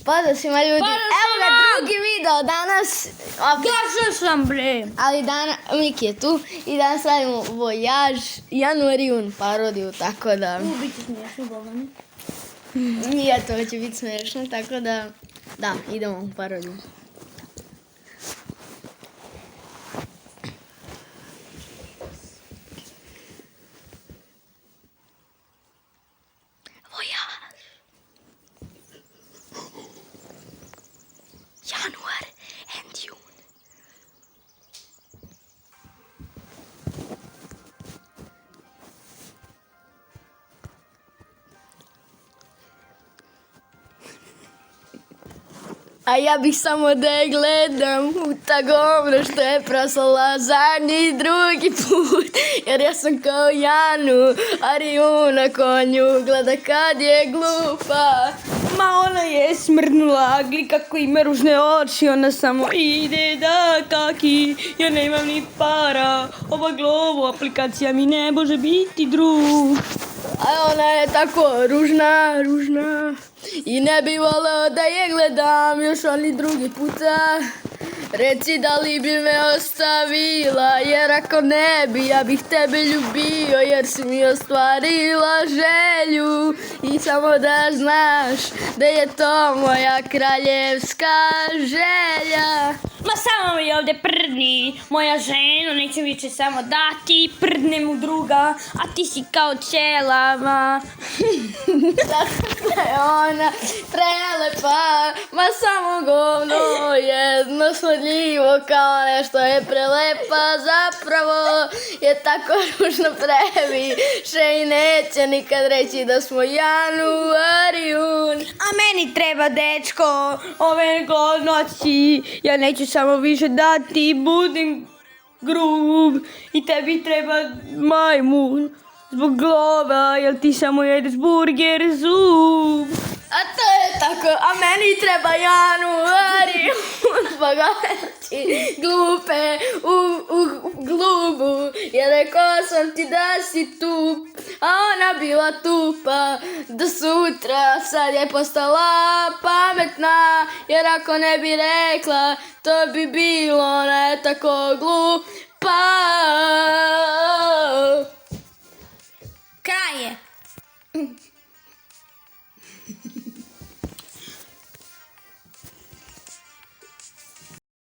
Pozdrav svima ljudi, evo ga drugi video danas. Gašao sam bre. Ali danas, Miki je tu i danas radimo Voyage Januarijun parodiju, tako da... Biti smiješno, Bogani. Nije, to će biti smiješno, tako da... Da, idemo u parodiju. Voyage Januar and June. A ja bih samo da je gledam u ta govno što je proslala zadnji drugi put. Jer ja sam kao Januariju na konju, gleda kad je glupa. Ma ona je smrnula, gli kako ima ružne oči, ona samo ide da kaki, ja nemam ni para, ova Glovo aplikacija mi ne može biti drug. A ona je tako ružna i ne bi voleo da je gledam još oni drugi puta. Reci da li bi me ostavila, jer ako ne bi, ja bih tebe ljubio, jer si mi ostvarila želju. I samo da znaš da je to moja kraljevska želja. Ma samo mi ovdje prdni, moja žena neće više samo dati, prdnem u druga, a ti si kao ćelava. Zato je ona prelepa, ma samo govno jedno svodljivo, kao nešto je prelepa, zapravo je tako ružno previše i neće nikad reći da smo Januarijun. A meni treba dečko, ove gladnoći, ja neću samo više dati, budem grub i tebi treba majmun. Zbog glova, jel ti samo jedeš burger, zub. A to je tako, a meni treba Januarijun, zbog oči glupe u glubu, jer rekao sam ti da si tup, a ona bila tupa do sutra, sad je postala pametna, jer ako ne bi rekla, to bi bilo, ona je tako glupa.